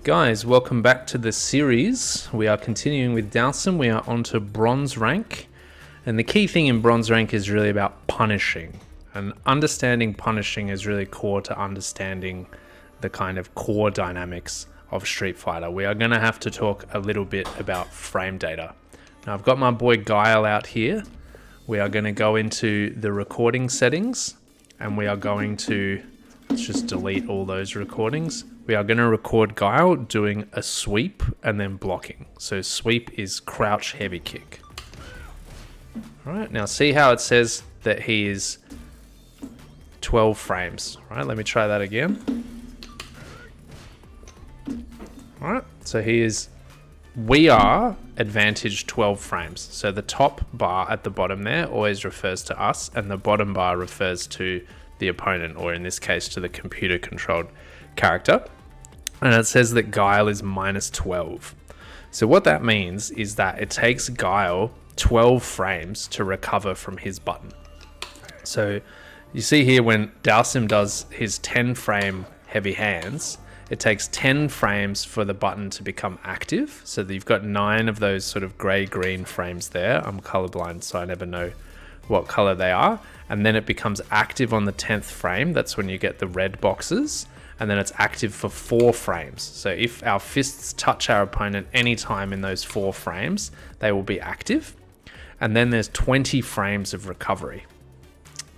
Guys, welcome back to the series. We are continuing with Dhalsim. We are on to bronze rank. And the key thing in bronze rank is really about punishing. And understanding punishing is really core to understanding the kind of core dynamics of Street Fighter. We are going to have to talk a little bit about frame data. Now I've got my boy Guile out here. We are going to go into the recording settings and we are going to, let's just delete all those recordings. We are going to record Guile doing a sweep and then blocking. So sweep is crouch heavy kick. All right, now see how it says that he is 12 frames. All right, let me try that again. All right, so we are advantage 12 frames. So the top bar at the bottom there always refers to us and the bottom bar refers to the opponent, or in this case to the computer controlled character. And it says that Guile is minus 12. So what that means is that it takes Guile 12 frames to recover from his button. So you see here when Dhalsim does his 10 frame heavy hands, it takes 10 frames for the button to become active. So that you've got 9 of those sort of gray-green frames there. I'm colorblind, so I never know what color they are. And then it becomes active on the 10th frame. That's when you get the red boxes. And then it's active for 4 frames. So if our fists touch our opponent anytime in those 4 frames, they will be active. And then there's 20 frames of recovery.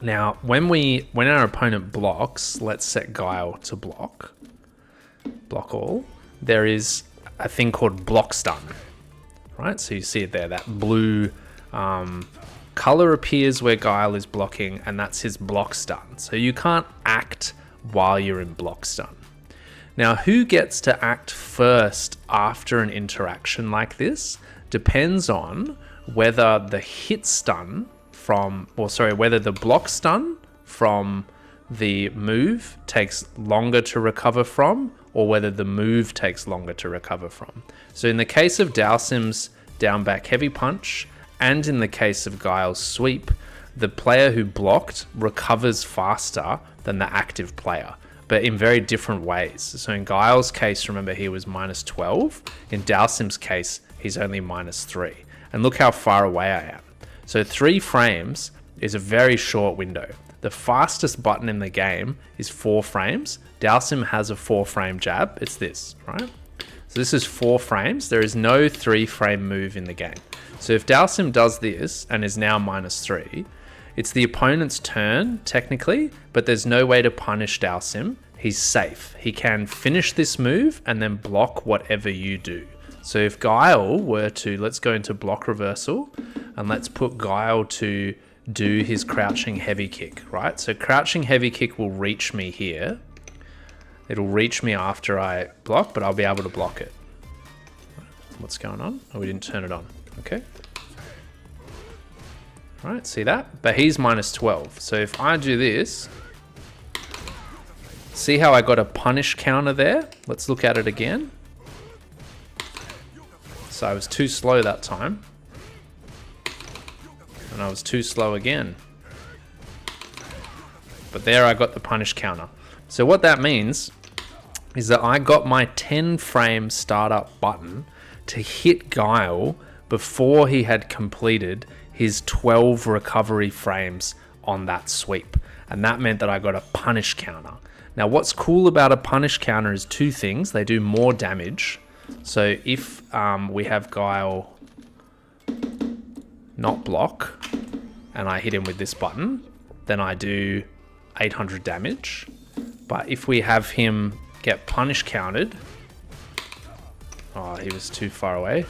Now, when our opponent blocks, let's set Guile to block all, there is a thing called block stun, right? So you see it there, that blue color appears where Guile is blocking, and that's his block stun. So you can't act while you're in block stun. Now, who gets to act first after an interaction like this depends on whether the hit stun whether the block stun from the move takes longer to recover from, or whether the move takes longer to recover from. So in the case of Dhalsim's down back heavy punch, and in the case of Guile's sweep, the player who blocked recovers faster than the active player, but in very different ways. So in Guile's case, remember, he was minus 12. In Dhalsim's case, he's only minus 3. And look how far away I am. So 3 frames is a very short window. The fastest button in the game is 4 frames. Dhalsim has a 4-frame jab. It's this, right? So this is 4 frames. There is no 3-frame move in the game. So if Dhalsim does this and is now minus 3, it's the opponent's turn, technically, but there's no way to punish Dhalsim. He's safe. He can finish this move and then block whatever you do. So if Guile were to, let's go into block reversal, and let's put Guile to do his crouching heavy kick, right? So crouching heavy kick will reach me here. It'll reach me after I block, but I'll be able to block it. What's going on? Oh, we didn't turn it on. Okay. Right, see that? But he's minus 12. So if I do this, see how I got a punish counter there? Let's look at it again. So I was too slow that time. And I was too slow again. But there I got the punish counter. So what that means is that I got my 10 frame startup button to hit Guile before he had completed his 12 recovery frames on that sweep. And that meant that I got a punish counter. Now what's cool about a punish counter is 2 things. They do more damage. So if we have Guile not block and I hit him with this button, then I do 800 damage. But if we have him get punish countered, oh, he was too far away,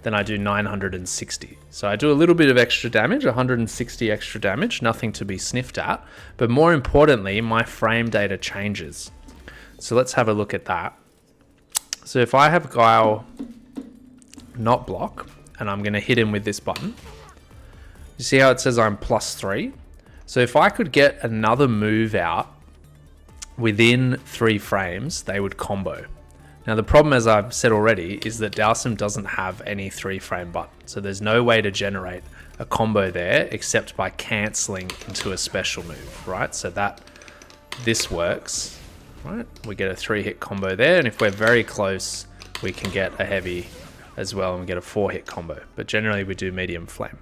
then I do 960. So I do a little bit of extra damage, 160 extra damage, nothing to be sniffed at. But more importantly, my frame data changes. So let's have a look at that. So if I have Guile not block, and I'm going to hit him with this button, you see how it says I'm plus 3? So if I could get another move out within 3 frames, they would combo. Now the problem, as I've said already, is that Dhalsim doesn't have any 3-frame button. So there's no way to generate a combo there except by cancelling into a special move, right? So that this works Right, we get a 3-hit combo there, and if we're very close, we can get a heavy as well, and we get a 4-hit combo. But generally, we do medium flame.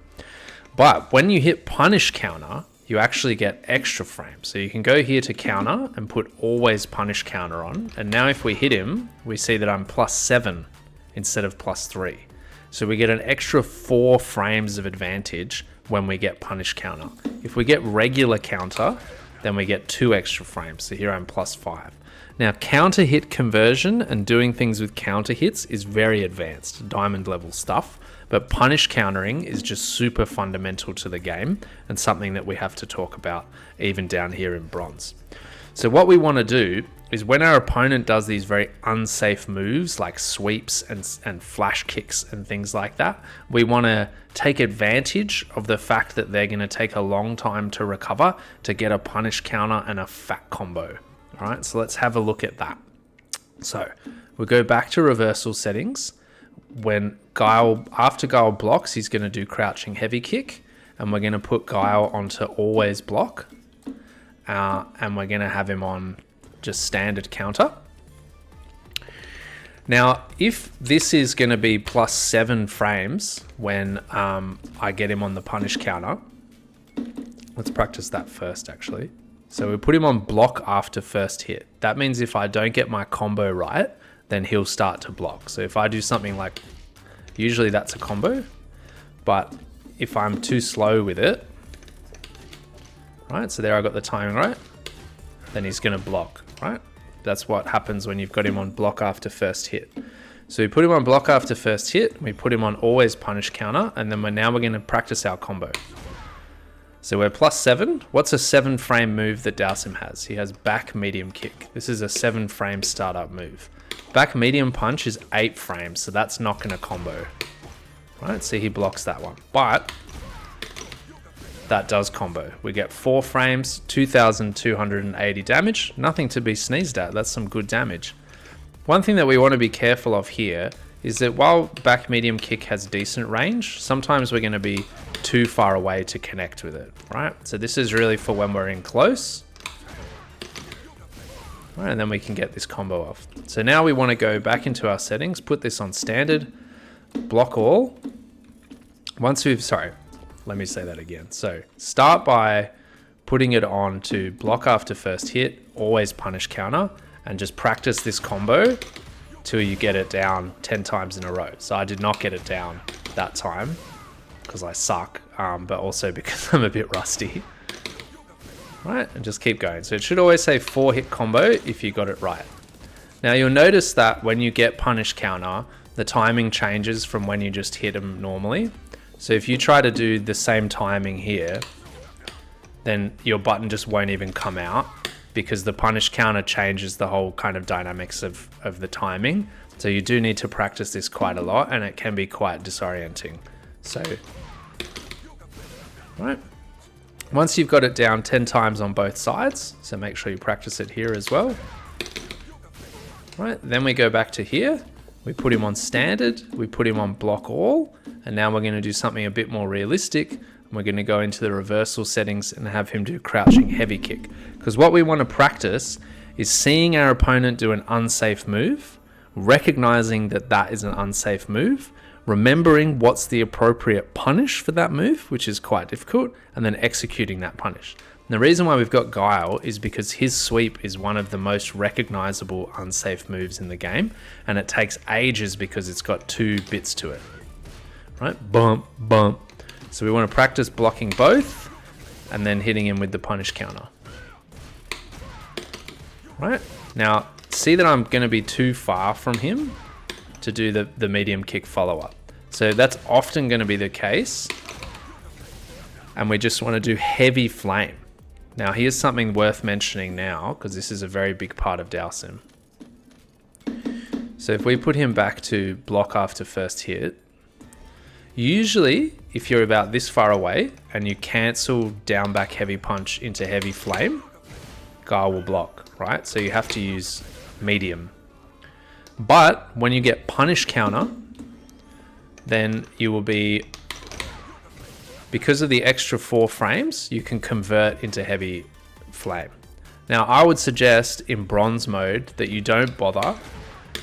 But when you hit punish counter, you actually get extra frames. So you can go here to counter and put always punish counter on. And now if we hit him, we see that I'm +7 instead of +3. So we get an extra 4 frames of advantage when we get punish counter. If we get regular counter, then we get 2 extra frames. So here I'm +5. Now, counter hit conversion and doing things with counter hits is very advanced, diamond level stuff. But punish countering is just super fundamental to the game and something that we have to talk about even down here in bronze. So what we want to do is when our opponent does these very unsafe moves like sweeps and flash kicks and things like that, we want to take advantage of the fact that they're going to take a long time to recover to get a punish counter and a fat combo. All right, so let's have a look at that. So we'll go back to reversal settings. When after Guile blocks, he's going to do crouching heavy kick, and we're going to put Guile onto always block, and we're going to have him on just standard counter. Now, if this is going to be +7 frames when I get him on the punish counter, let's practice that first actually. So we put him on block after first hit. That means if I don't get my combo right, then he'll start to block. So if I do something like, usually that's a combo, but if I'm too slow with it, right? So there I got the timing right, then he's gonna block, right? That's what happens when you've got him on block after first hit. So we put him on block after first hit, we put him on always punish counter, and then we're gonna practice our combo. So we're +7. What's a 7 frame move that Dhalsim has? He has back medium kick. This is a 7 frame startup move. Back medium punch is 8 frames, so that's not going to combo. Right, so he blocks that one. But that does combo. We get 4 frames, 2,280 damage. Nothing to be sneezed at. That's some good damage. One thing that we want to be careful of here is that while back medium kick has decent range, sometimes we're going to be too far away to connect with it, right? So this is really for when we're in close. Right, and then we can get this combo off. So now we want to go back into our settings, put this on standard, block all. Let me say that again. So start by putting it on to block after first hit, always punish counter, and just practice this combo till you get it down 10 times in a row. So I did not get it down that time because I suck, but also because I'm a bit rusty. Right, and just keep going. So it should always say 4-hit combo if you got it right. Now you'll notice that when you get punish counter, the timing changes from when you just hit them normally. So if you try to do the same timing here, then your button just won't even come out because the punish counter changes the whole kind of dynamics of the timing. So you do need to practice this quite a lot, and it can be quite disorienting. So, right. Once you've got it down 10 times on both sides, so make sure you practice it here as well. Right, then we go back to here. We put him on standard, we put him on block all, and now we're going to do something a bit more realistic. And we're going to go into the reversal settings and have him do crouching heavy kick. Because what we want to practice is seeing our opponent do an unsafe move, recognizing that that is an unsafe move, remembering what's the appropriate punish for that move, which is quite difficult, and then executing that punish. And the reason why we've got Guile is because his sweep is one of the most recognizable unsafe moves in the game, and it takes ages because it's got 2 bits to it. Right? Bump, bump. So we want to practice blocking both and then hitting him with the punish counter. Right? Now, see that I'm going to be too far from him to do the medium kick follow-up. So that's often going to be the case. And we just want to do heavy flame. Now, here's something worth mentioning now, because this is a very big part of Dhalsim. So if we put him back to block after first hit, usually if you're about this far away and you cancel down back heavy punch into heavy flame, Guile will block, right? So you have to use medium. But when you get punish counter, then you will be, because of the extra 4 frames, you can convert into heavy flame. Now, I would suggest in bronze mode that you don't bother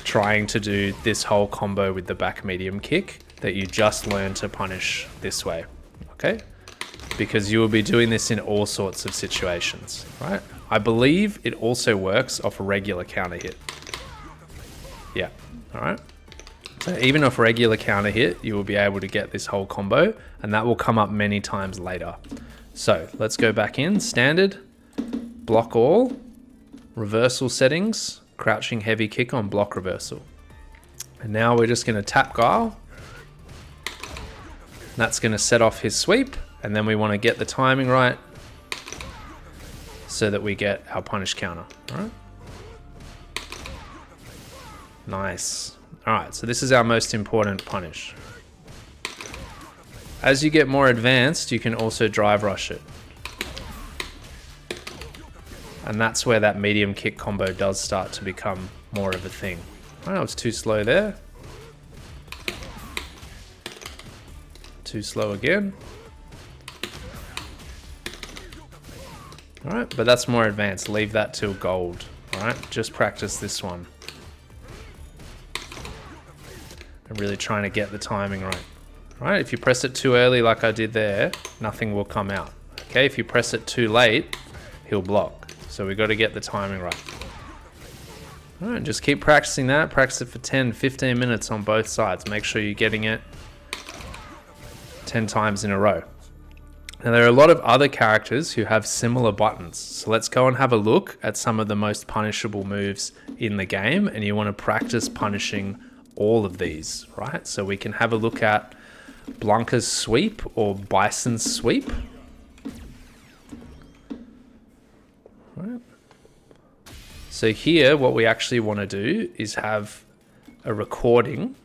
trying to do this whole combo with the back medium kick, that you just learn to punish this way, okay? Because you will be doing this in all sorts of situations, right? I believe it also works off a regular counter hit. Yeah, all right? So even off regular counter hit, you will be able to get this whole combo, and that will come up many times later. So let's go back in, standard, block all, reversal settings, crouching heavy kick on block reversal. And now we're just gonna tap Guile. That's gonna set off his sweep, and then we wanna get the timing right so that we get our punish counter, all right? Nice. All right, so this is our most important punish. As you get more advanced, you can also drive rush it. And that's where that medium kick combo does start to become more of a thing. Oh, I was too slow there. Too slow again. All right, but that's more advanced. Leave that till gold. All right, just practice this one. I'm really trying to get the timing right. All right, if you press it too early like I did there, nothing will come out. Okay, if you press it too late, he'll block. So we've got to get the timing right. All right, just keep practicing that. Practice it for 10, 15 minutes on both sides. Make sure you're getting it 10 times in a row. Now, there are a lot of other characters who have similar buttons. So let's go and have a look at some of the most punishable moves in the game. And you want to practice punishing all of these, right? So we can have a look at Blanca's sweep or Bison's sweep. Right. So here, what we actually want to do is have a recording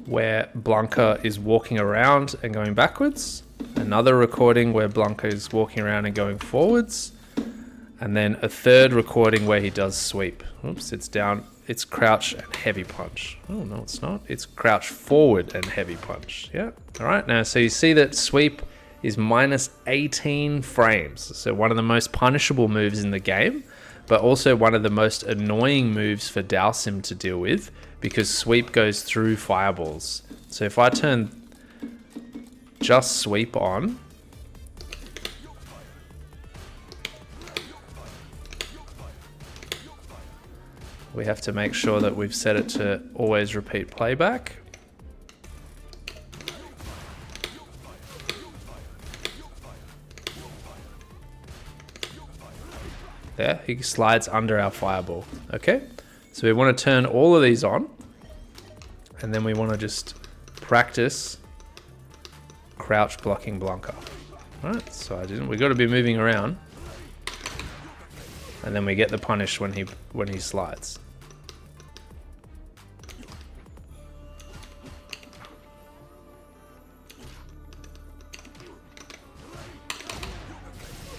where Blanca is walking around and going backwards. Another recording where Blanca is walking around and going forwards. And then a third recording where he does sweep. Oops, it's down. It's crouch and heavy punch. Oh, no, it's not. It's crouch forward and heavy punch. Yeah. All right. Now, so you see that sweep is minus 18 frames. So one of the most punishable moves in the game, but also one of the most annoying moves for Dhalsim to deal with because sweep goes through fireballs. So if I turn just sweep on, we have to make sure that we've set it to always repeat playback. There, he slides under our fireball. Okay, so we want to turn all of these on, and then we want to just practice crouch blocking Blanca. All right, so we got to be moving around, and then we get the punish when he slides.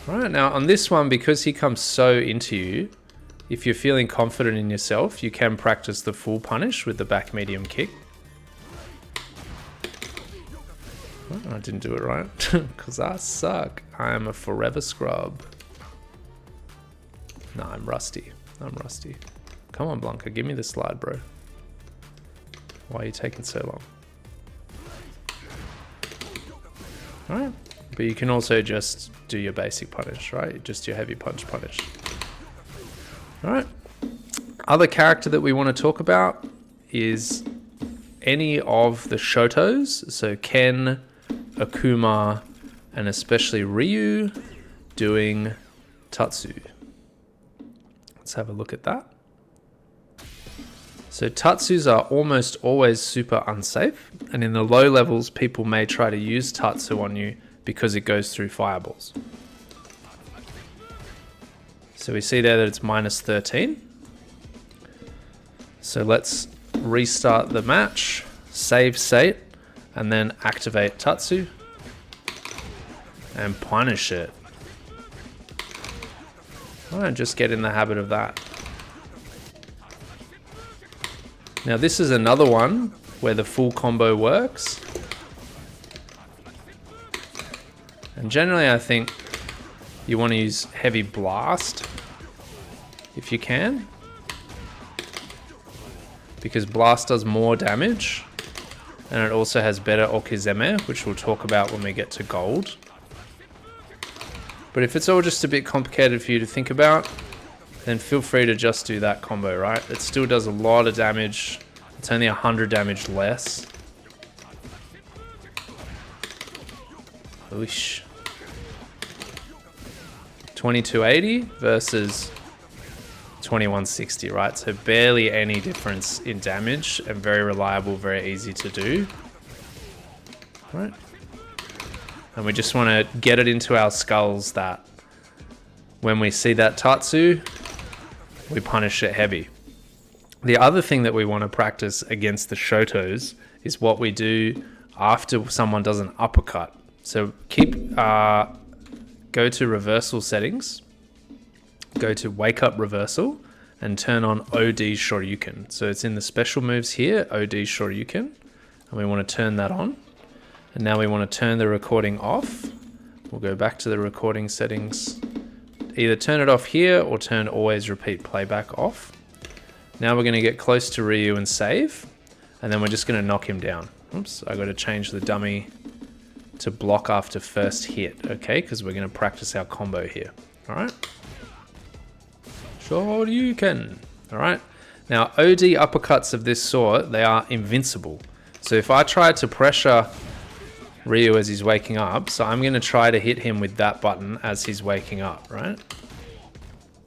Right, now on this one, because he comes so into you, if you're feeling confident in yourself, you can practice the full punish with the back medium kick. Oh, I didn't do it right, because I suck. I am a forever scrub. No, I'm rusty. Come on, Blanca, give me the slide, bro. Why are you taking so long? All right. But you can also just do your basic punish, right? Just your heavy punch punish. All right. Other character that we want to talk about is any of the Shotos. So Ken, Akuma, and especially Ryu doing tatsu. Let's have a look at that. So tatsus are almost always super unsafe. And in the low levels, people may try to use tatsu on you because it goes through fireballs. So we see there that it's minus 13. So let's restart the match, save state, and then activate tatsu and punish it. All right, just get in the habit of that. Now this is another one where the full combo works. And generally, I think you want to use heavy blast if you can, because blast does more damage, and it also has better okizeme, which we'll talk about when we get to gold. But if it's all just a bit complicated for you to think about, then feel free to just do that combo, right? It still does a lot of damage. It's only 100 damage less. Oosh. 2280 versus 2160, right? So barely any difference in damage, and very reliable, very easy to do. Right? And we just want to get it into our skulls that when we see that tatsu, we punish it heavy. The other thing that we want to practice against the shotos is what we do after someone does an uppercut. So go to reversal settings, go to wake up reversal, and turn on OD Shoryuken. So it's in the special moves here, OD Shoryuken, and we want to turn that on. And now we want to turn the recording off. We'll go back to the recording settings. Either turn it off here or turn always repeat playback off. Now we're going to get close to Ryu and save, and then we're just going to knock him down. Oops, I got to change the dummy to block after first hit, okay? Because we're going to practice our combo here. All right. Shoryuken. All right. Now, OD uppercuts of this sort, they are invincible. So if I try to pressure Ryu as he's waking up, so I'm going to try to hit him with that button as he's waking up, right?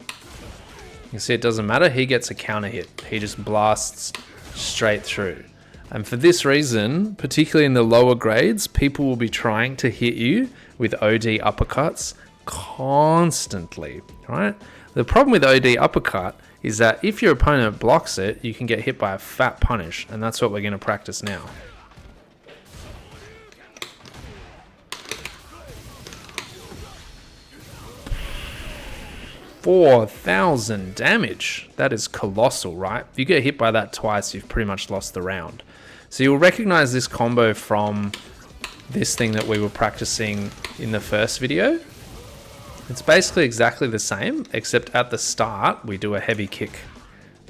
You can see it doesn't matter. He gets a counter hit. He just blasts straight through. And for this reason, particularly in the lower grades, people will be trying to hit you with OD uppercuts constantly, right? The problem with OD uppercut is that if your opponent blocks it, you can get hit by a fat punish, and that's what we're going to practice now. $4,000 damage. That is colossal, right? If you get hit by that twice, you've pretty much lost the round. So you'll recognize this combo from this thing that we were practicing in the first video. It's basically exactly the same, except at the start, we do a heavy kick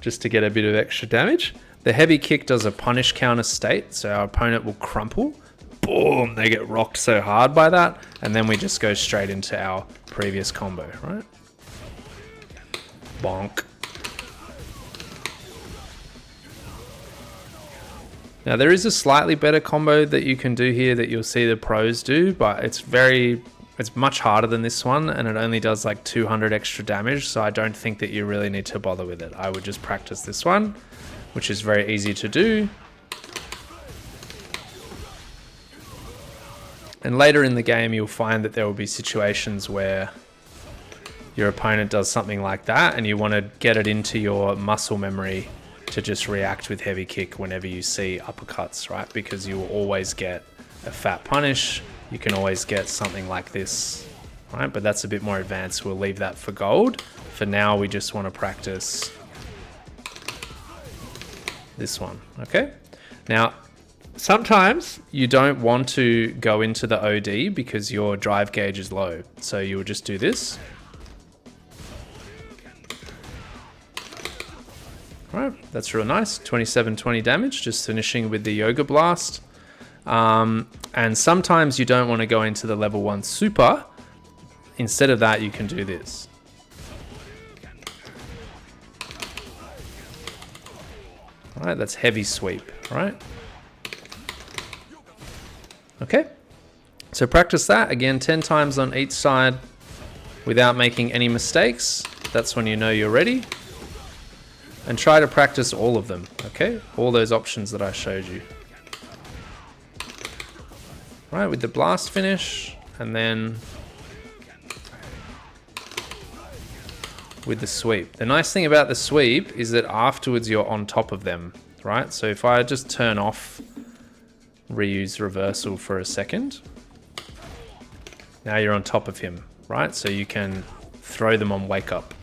just to get a bit of extra damage. The heavy kick does a punish counter state, so our opponent will crumple. Boom, they get rocked so hard by that, and then we just go straight into our previous combo, right? Bonk. Now there is a slightly better combo that you can do here that you'll see the pros do, but it's much harder than this one, and it only does like 200 extra damage, so I don't think that you really need to bother with it. I would just practice this one, which is very easy to do. And later in the game, you'll find that there will be situations where your opponent does something like that, and you want to get it into your muscle memory to just react with heavy kick whenever you see uppercuts, right? Because you will always get a fat punish. You can always get something like this, right? But that's a bit more advanced. We'll leave that for gold. For now, we just want to practice this one, okay? Now, sometimes you don't want to go into the OD because your drive gauge is low. So you will just do this. All right, that's real nice. 2720 damage, just finishing with the Yoga Blast. And sometimes you don't want to go into the level 1 super. Instead of that, you can do this. All right, that's heavy sweep, right? Okay, so practice that again 10 times on each side without making any mistakes. That's when you know you're ready. And try to practice all of them, okay? All those options that I showed you. Right, with the blast finish, and then with the sweep. The nice thing about the sweep is that afterwards you're on top of them, right? So if I just turn off Ryu's reversal for a second, now you're on top of him, right? So you can throw them on wake up.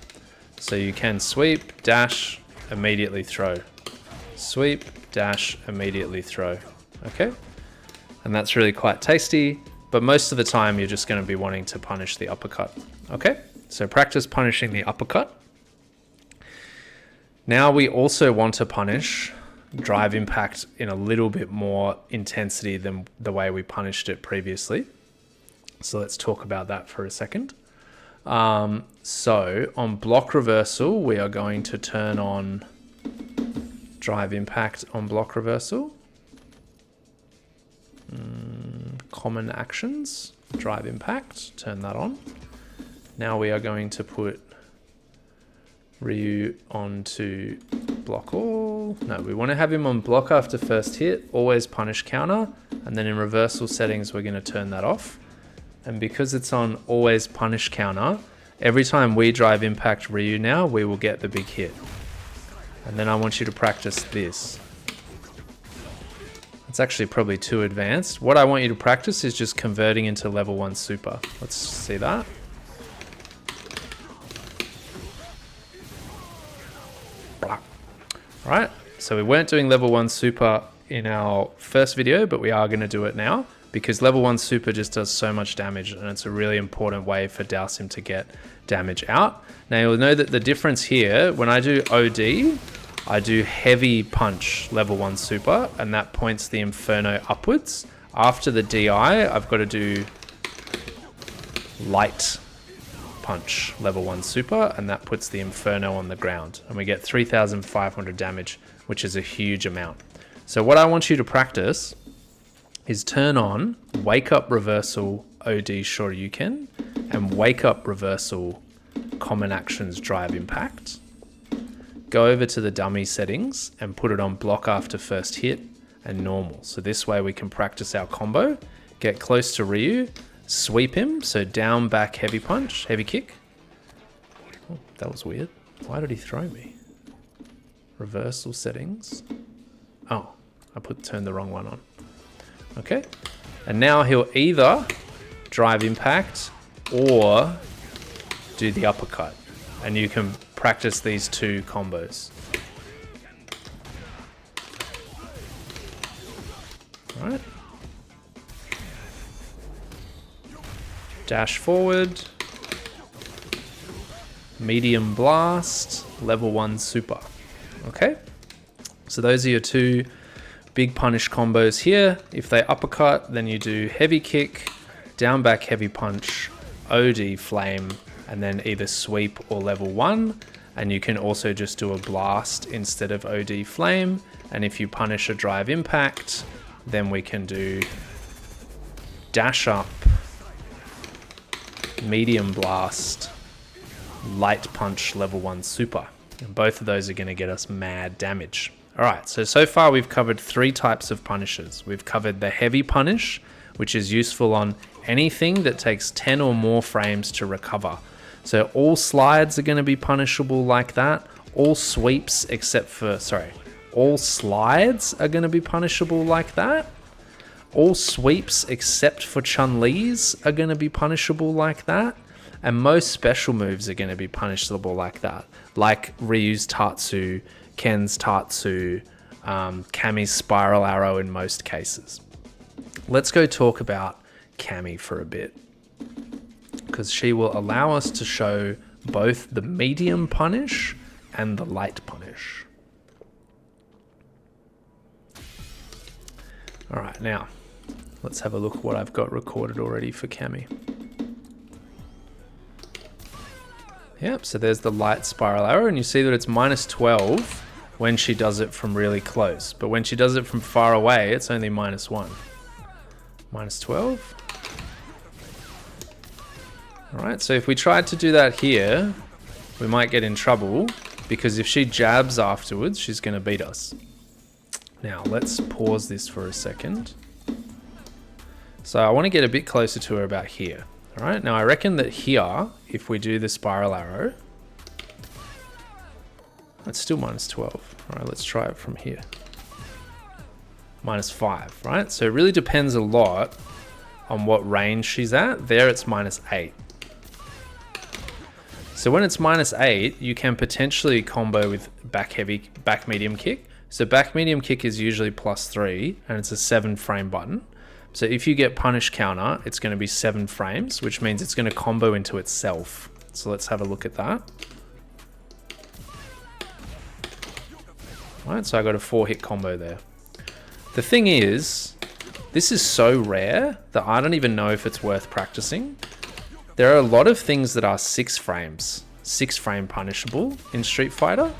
So you can sweep, dash, immediately throw. Sweep, dash, immediately throw. Okay? And that's really quite tasty. but most of the time you're just going to be wanting to punish the uppercut. Okay, so practice punishing the uppercut. Now we also want to punish drive impact in a little bit more intensity than the way we punished it previously. So let's talk about that for a second. So on block reversal, we are going to turn on drive impact on block reversal. Common actions, drive impact, turn that on. Now we are going to put Ryu onto block all. No, we want to have him on block after first hit, always punish counter, and then in reversal settings, we're going to turn that off. And because it's on always punish counter, every time we drive impact Ryu now, we will get the big hit. And then I want you to practice this. It's actually probably too advanced. What I want you to practice is just converting into level 1 super. Let's see that. Right, so we weren't doing level 1 super in our first video, but we are going to do it now because level 1 super just does so much damage and it's a really important way for Dhalsim to get damage out. Now you'll know that the difference here, when I do OD, I do heavy punch level 1 super and that points the Inferno upwards. After the DI, I've got to do light punch level 1 super and that puts the Inferno on the ground and we get 3,500 damage, which is a huge amount. So what I want you to practice is turn on wake up reversal OD Shoryuken and wake up reversal common actions drive impact. Go over to the dummy settings and put it on block after first hit and normal. So this way we can practice our combo, get close to Ryu, sweep him, so down, back, heavy punch, heavy kick. Oh, that was weird. Why did he throw me? Reversal settings. Oh, I turned the wrong one on. Okay, and now he'll either drive impact or do the uppercut. And you can practice these two combos. All right. Dash forward, medium blast, level 1 super. Okay, so those are your two big punish combos here. If they uppercut, then you do heavy kick, down back heavy punch, OD flame, and then either sweep or level 1. And you can also just do a blast instead of OD flame. And if you punish a drive impact, then we can do dash up, medium blast, light punch level 1 super. And both of those are going to get us mad damage. All right, so far we've covered 3 types of punishes. We've covered the heavy punish, which is useful on anything that takes 10 or more frames to recover. So all slides are going to be punishable like that. All sweeps except for, all slides are going to be punishable like that. All sweeps except for Chun-Li's are going to be punishable like that. And most special moves are going to be punishable like that. Like Ryu's tatsu, Ken's tatsu, Kami's spiral arrow in most cases. Let's go talk about Kami for a bit, because she will allow us to show both the medium punish and the light punish. All right, now let's have a look at what I've got recorded already for Kami. Yep, so there's the light spiral arrow, and you see that it's -12 when she does it from really close. But when she does it from far away, it's only -1. -12. All right, so if we tried to do that here, we might get in trouble, because if she jabs afterwards, she's going to beat us. Now, let's pause this for a second. So I want to get a bit closer to her about here. All right, now I reckon that here, if we do the spiral arrow, it's still -12. All right, let's try it from here. -5, right? So it really depends a lot on what range she's at. There it's -8. So when it's -8, you can potentially combo with back medium kick. So back medium kick is usually +3 and it's a 7 frame button. So if you get punish counter, it's going to be 7 frames, which means it's going to combo into itself. So let's have a look at that. All right, so I got a 4-hit combo there. The thing is, this is so rare that I don't even know if it's worth practicing. There are a lot of things that are 6 frames, 6 frame punishable in Street Fighter,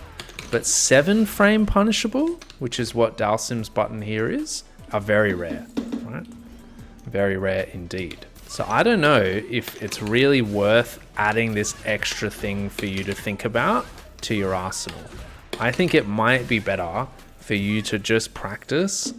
but 7 frame punishable, which is what Dhalsim's button here is, are very rare, right? Very rare indeed. So I don't know if it's really worth adding this extra thing for you to think about to your arsenal. I think it might be better for you to just practice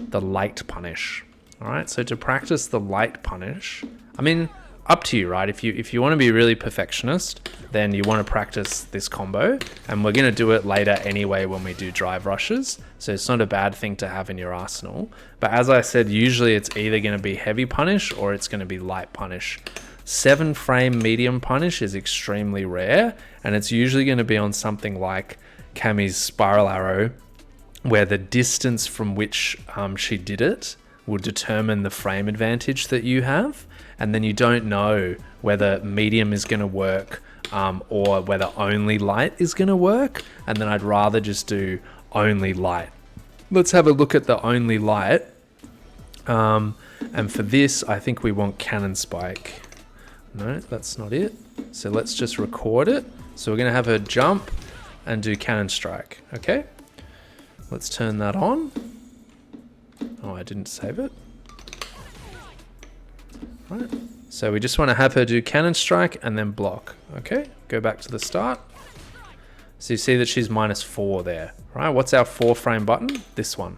the light punish. All right, so to practice the light punish, I mean, up to you, right? If you want to be really perfectionist, then you want to practice this combo, and we're going to do it later anyway when we do drive rushes. So it's not a bad thing to have in your arsenal. But as I said, usually it's either going to be heavy punish or it's going to be light punish. 7 frame medium punish is extremely rare, and it's usually going to be on something like Cammy's spiral arrow, where the distance from which she did it will determine the frame advantage that you have. And then you don't know whether medium is going to work or whether only light is going to work. And then I'd rather just do only light. Let's have a look at the only light. And for this, I think we want cannon spike. No, that's not it. So let's just record it. So we're going to have her jump and do cannon strike. Okay. Let's turn that on. Oh, I didn't save it. Right. So we just want to have her do cannon strike and then block. Okay, go back to the start. So you see that she's -4 there, right? What's our 4 frame button? This one.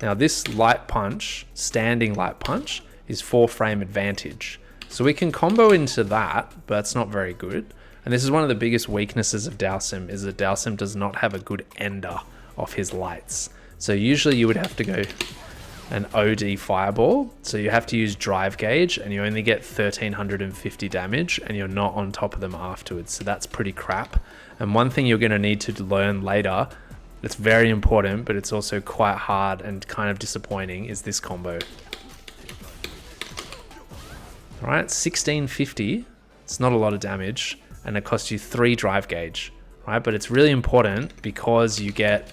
Now this light punch, standing light punch, is 4 frame advantage. So we can combo into that, but it's not very good. And this is one of the biggest weaknesses of Dhalsim, is that Dhalsim does not have a good ender of his lights. So usually you would have to go an OD fireball, so you have to use drive gauge, and you only get 1350 damage, and you're not on top of them afterwards, so that's pretty crap. And one thing you're going to need to learn later, that's very important, but it's also quite hard and kind of disappointing, is this combo. Alright, 1650, it's not a lot of damage, and it costs you 3 drive gauge, right? But it's really important because you get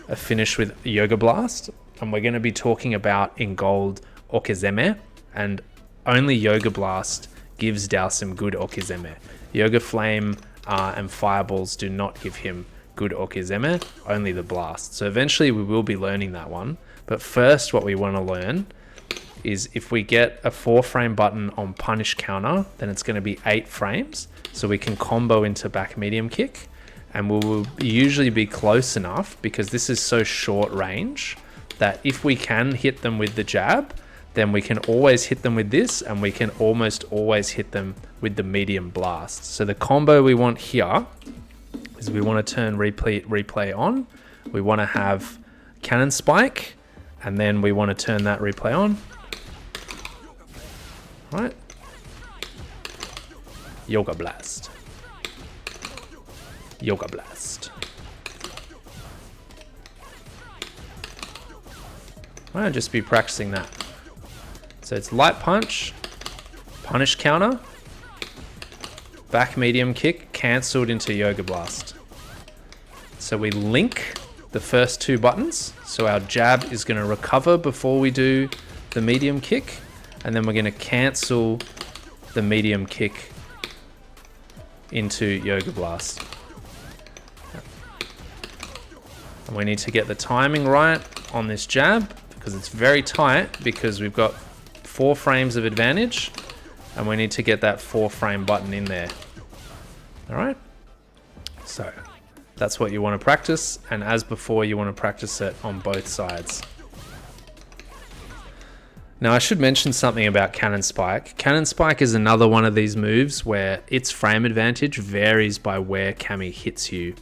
a finish with Yoga Blast, and we're going to be talking about in gold Okizeme, and only Yoga Blast gives Dhalsim good Okizeme. Yoga Flame and Fireballs do not give him good Okizeme, only the Blast. So eventually we will be learning that one, but first what we want to learn is if we get a 4 frame button on punish counter, then it's going to be 8 frames, so we can combo into back medium kick. And we will usually be close enough, because this is so short range, that if we can hit them with the jab, then we can always hit them with this, and we can almost always hit them with the medium blast. So the combo we want here is we want to turn replay on. We want to have cannon spike, and then we want to turn that replay on. Right? Yoga Blast. Yoga Blast. I'll just be practicing that. So it's light punch, punish counter, back medium kick, cancelled into Yoga Blast. So we link the first 2 buttons. So our jab is going to recover before we do the medium kick, and then we're going to cancel the medium kick into Yoga Blast. And we need to get the timing right on this jab, because it's very tight, because we've got 4 frames of advantage, and we need to get that 4 frame button in there. All right. So that's what you want to practice. And as before, you want to practice it on both sides. Now I should mention something about Cannon Spike. Cannon Spike is another one of these moves where its frame advantage varies by where Cammy hits you.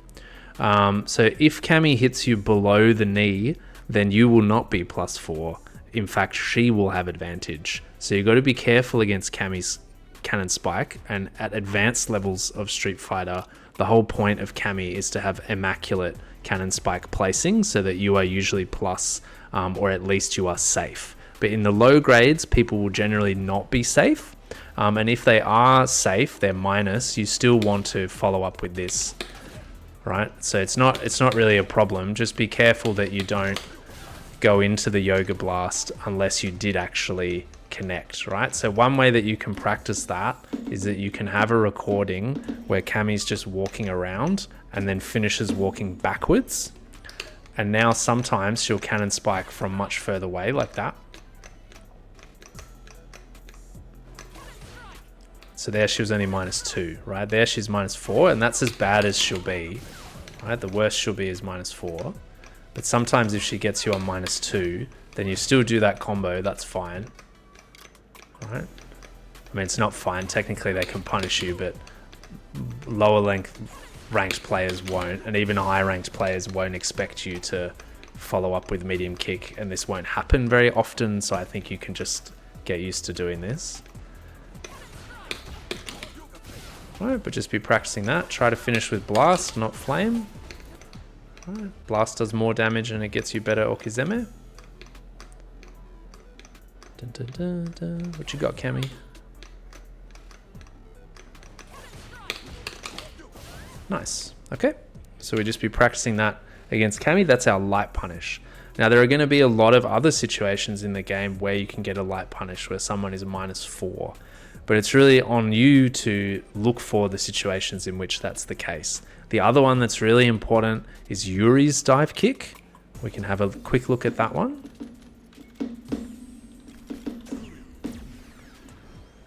So if Cammy hits you below the knee, then you will not be +4. In fact, she will have advantage. So you've got to be careful against Cammy's Cannon Spike. And at advanced levels of Street Fighter, the whole point of Cammy is to have immaculate Cannon Spike placing so that you are usually plus, or at least you are safe. But in the low grades, people will generally not be safe. And if they are safe, they're minus, you still want to follow up with this, right? So it's not really a problem. Just be careful that you don't go into the Yoga Blast unless you did actually connect, right? So one way that you can practice that is that you can have a recording where Cammy's just walking around and then finishes walking backwards. And now sometimes she'll cannon spike from much further away like that. So there she was only -2, right? There she's -4, and that's as bad as she'll be, right? The worst she'll be is -4. But sometimes if she gets you on -2, then you still do that combo, that's fine. Right? I mean, it's not fine. Technically, they can punish you, but lower ranked players won't, and even high ranked players won't expect you to follow up with medium kick, and this won't happen very often, so I think you can just get used to doing this. Alright, but just be practicing that. Try to finish with Blast, not Flame. Alright, Blast does more damage and it gets you better Okizeme. Dun, dun, dun, dun. What you got, Cammy? Nice. Okay, so we'll just be practicing that against Cammy. That's our light punish. Now, there are going to be a lot of other situations in the game where you can get a light punish, where someone is -4. But it's really on you to look for the situations in which that's the case. The other one that's really important is Yuri's dive kick. We can have a quick look at that one.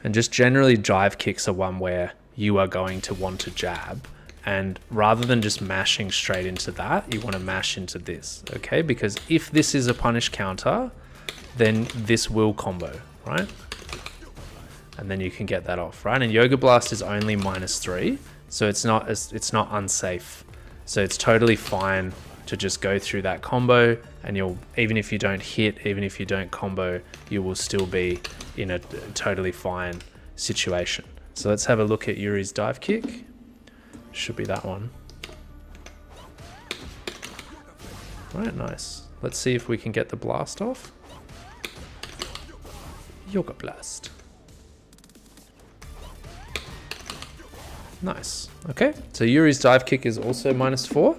And just generally, dive kicks are one where you are going to want to jab. And rather than just mashing straight into that, you want to mash into this, okay? Because if this is a punish counter, then this will combo, right? And then you can get that off, right? And Yoga Blast is only -3, so it's not unsafe. So it's totally fine to just go through that combo, and even if you don't hit, even if you don't combo, you will still be in a totally fine situation. So let's have a look at Yuri's dive kick. Should be that one. Right, nice. Let's see if we can get the blast off. Yoga Blast. Nice. Okay, so Yuri's dive kick is also -4.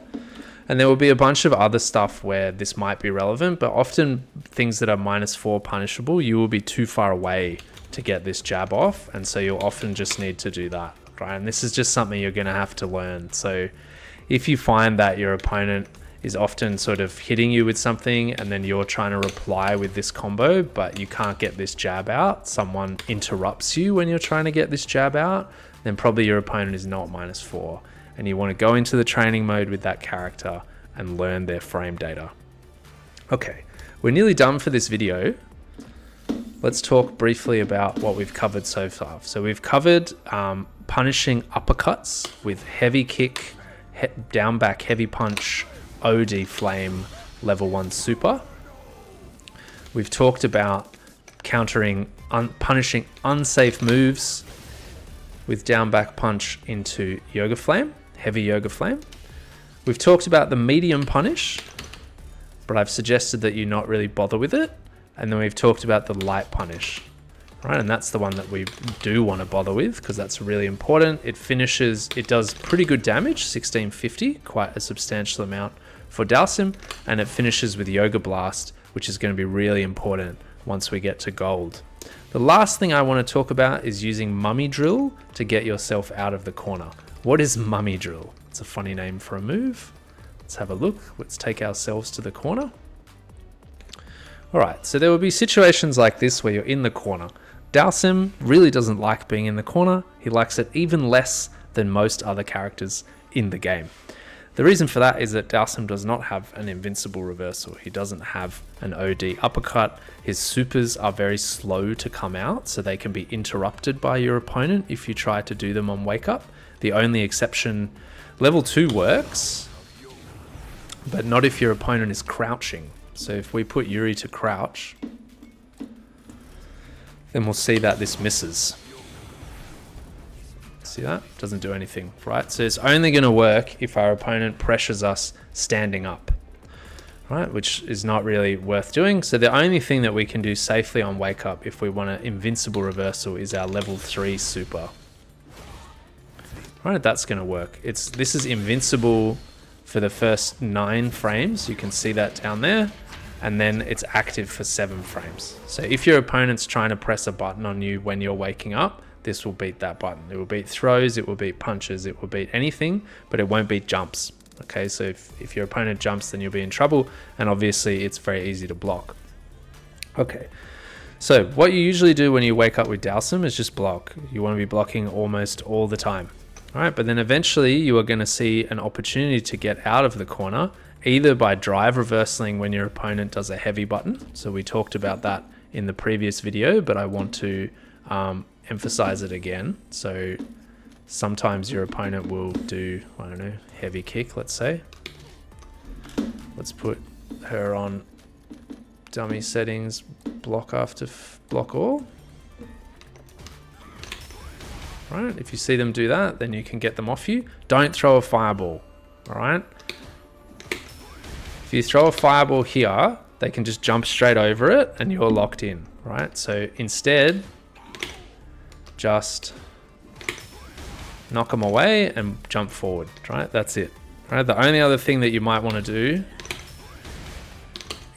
And there will be a bunch of other stuff where this might be relevant, but often things that are -4 punishable, you will be too far away to get this jab off, and so you'll often just need to do that, right? And this is just something you're going to have to learn. So if you find that your opponent is often sort of hitting you with something and then you're trying to reply with this combo, but you can't get this jab out, someone interrupts you when you're trying to get this jab out, then probably your opponent is not -4. And you want to go into the training mode with that character and learn their frame data. Okay, we're nearly done for this video. Let's talk briefly about what we've covered so far. So we've covered punishing uppercuts with heavy kick, down back heavy punch, OD flame, level 1 super. We've talked about countering, punishing unsafe moves with down back punch into Yoga Flame, heavy Yoga Flame. We've talked about the medium punish, but I've suggested that you not really bother with it. And then we've talked about the light punish, right? And that's the one that we do want to bother with because that's really important. It does pretty good damage, 1650, quite a substantial amount for Dhalsim, and it finishes with Yoga Blast, which is going to be really important once we get to gold. The last thing I want to talk about is using Mummy Drill to get yourself out of the corner. What is Mummy Drill? It's a funny name for a move. Let's have a look. Let's take ourselves to the corner. All right, so there will be situations like this where you're in the corner. Dhalsim really doesn't like being in the corner. He likes it even less than most other characters in the game. The reason for that is that Dhalsim does not have an invincible reversal. He doesn't have an OD uppercut. His supers are very slow to come out, so they can be interrupted by your opponent if you try to do them on wake up. The only exception, level 2 works, but not if your opponent is crouching. So if we put Yuri to crouch, then we'll see that this misses. See that? Doesn't do anything, right? So it's only going to work if our opponent pressures us standing up. right? Which is not really worth doing. So the only thing that we can do safely on wake up if we want an invincible reversal is our level 3 super. Right, that's going to work. This is invincible for the first 9 frames. You can see that down there. And then it's active for 7 frames. So if your opponent's trying to press a button on you when you're waking up, this will beat that button. It will beat throws, it will beat punches, it will beat anything, but it won't beat jumps. Okay, so if your opponent jumps, then you'll be in trouble. And obviously it's very easy to block. Okay, so what you usually do when you wake up with Dhalsim is just block. You want to be blocking almost all the time. All right, but then eventually you are going to see an opportunity to get out of the corner, either by drive reversing when your opponent does a heavy button. So we talked about that in the previous video, but I want to emphasize it again. So sometimes your opponent will do, I don't know, heavy kick, let's say. Let's put her on dummy settings, block after block all. Right, if you see them do that, then you can get them off you. Don't throw a fireball, all right? If you throw a fireball here, they can just jump straight over it and you're locked in, right? So instead, just knock them away and jump forward, right? That's it, right? The only other thing that you might want to do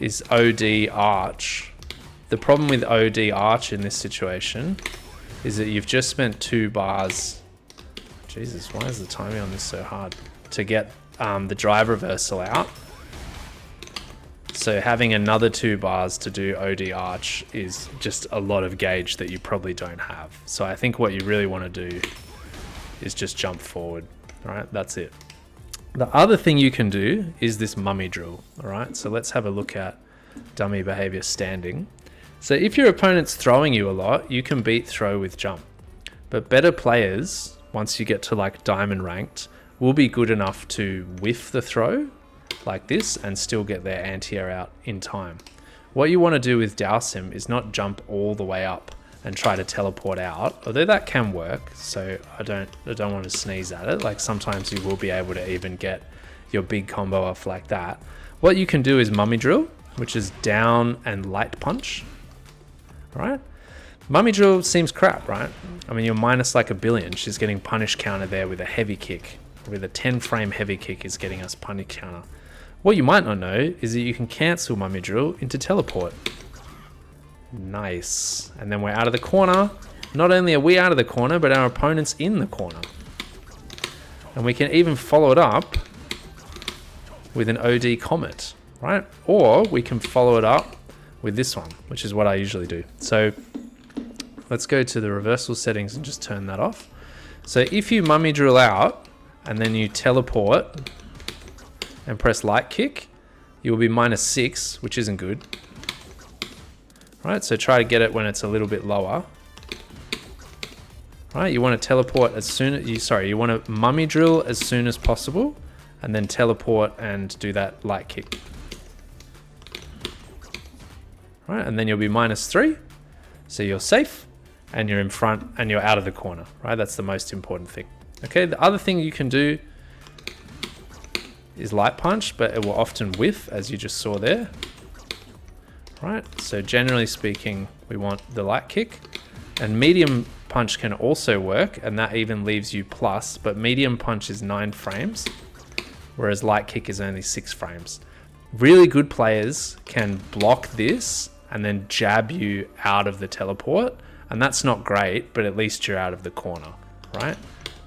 is OD arch. The problem with OD arch in this situation is that you've just spent 2 bars. Jesus, why is the timing on this so hard? To get the drive reversal out. So having another 2 bars to do OD arch is just a lot of gauge that you probably don't have. So I think what you really want to do is just jump forward, all right? That's it. The other thing you can do is this mummy drill, all right? So let's have a look at dummy behavior standing. So if your opponent's throwing you a lot, you can beat throw with jump. But better players, once you get to like diamond ranked, will be good enough to whiff the throw like this and still get their anti-air out in time. What you want to do with Dhalsim is not jump all the way up and try to teleport out, although that can work. So I don't want to sneeze at it. Like sometimes you will be able to even get your big combo off like that. What you can do is mummy drill, which is down and light punch. Right? Mummy drill seems crap, right? I mean, you're minus like 1 billion. She's getting punish counter there with a heavy kick. With a 10 frame heavy kick is getting us punish counter. What you might not know is that you can cancel mummy drill into teleport. Nice. And then we're out of the corner. Not only are we out of the corner, but our opponent's in the corner. And we can even follow it up with an OD comet, right? Or we can follow it up with this one, which is what I usually do. So let's go to the reversal settings and just turn that off. So if you mummy drill out and then you teleport and press light kick, you will be minus 6, which isn't good. Right, so try to get it when it's a little bit lower. Right, you want to teleport as soon as you want to mummy drill as soon as possible and then teleport and do that light kick. Right, and then you'll be -3, so you're safe and you're in front and you're out of the corner, right? That's the most important thing. Okay, the other thing you can do is light punch, but it will often whiff, as you just saw there. Right, so generally speaking, we want the light kick, and medium punch can also work, and that even leaves you plus, but medium punch is 9 frames, whereas light kick is only 6 frames. Really good players can block this and then jab you out of the teleport, and that's not great, but at least you're out of the corner, right?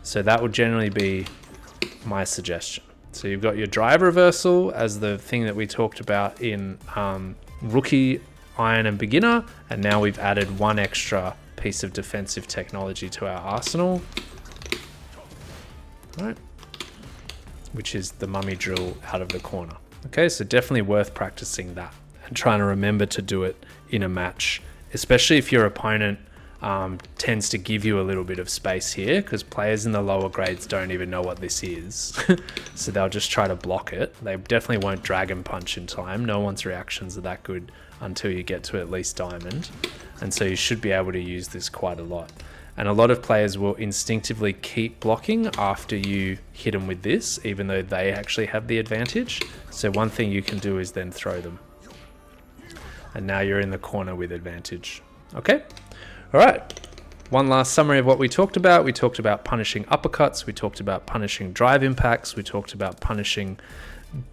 So that would generally be my suggestion. So you've got your drive reversal as the thing that we talked about in rookie, iron, and beginner, and now we've added one extra piece of defensive technology to our arsenal, right? Which is the mummy drill out of the corner. Okay, so definitely worth practicing that and trying to remember to do it in a match, especially if your opponent tends to give you a little bit of space here, because players in the lower grades don't even know what this is. So they'll just try to block it. They definitely won't dragon punch in time. No one's reactions are that good until you get to at least diamond. And so you should be able to use this quite a lot. And a lot of players will instinctively keep blocking after you hit them with this, even though they actually have the advantage. So one thing you can do is then throw them. And now you're in the corner with advantage. Okay? All right. One last summary of what we talked about. We talked about punishing uppercuts. We talked about punishing drive impacts. We talked about punishing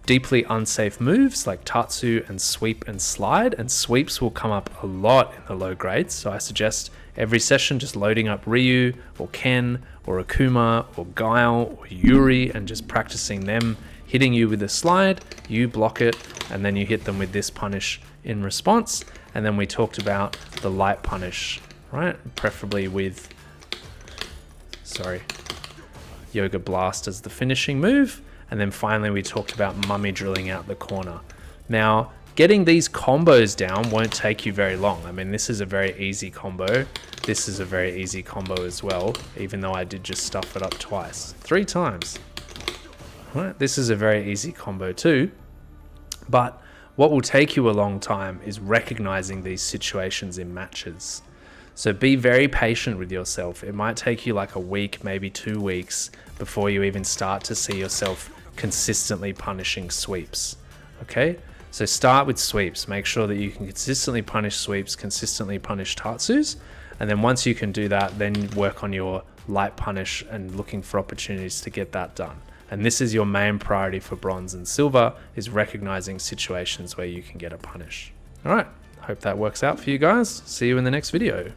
deeply unsafe moves like tatsu and sweep and slide. And sweeps will come up a lot in the low grades. So I suggest every session just loading up Ryu or Ken or Akuma or Guile or Yuri and just practicing them hitting you with a slide. You block it and then you hit them with this punish in response. And then we talked about the light punish, right? Preferably with, Yoga Blast as the finishing move. And then finally we talked about mummy drilling out the corner. Now, getting these combos down won't take you very long. I mean, this is a very easy combo. This is a very easy combo as well, even though I did just stuff it up twice. 3 times. Right? This is a very easy combo too. But what will take you a long time is recognizing these situations in matches. So be very patient with yourself. It might take you like a week, maybe 2 weeks before you even start to see yourself consistently punishing sweeps. Okay? So start with sweeps. Make sure that you can consistently punish sweeps, consistently punish tatsus. And then once you can do that, then work on your light punish and looking for opportunities to get that done. And this is your main priority for bronze and silver, is recognizing situations where you can get a punish. All right. Hope that works out for you guys. See you in the next video.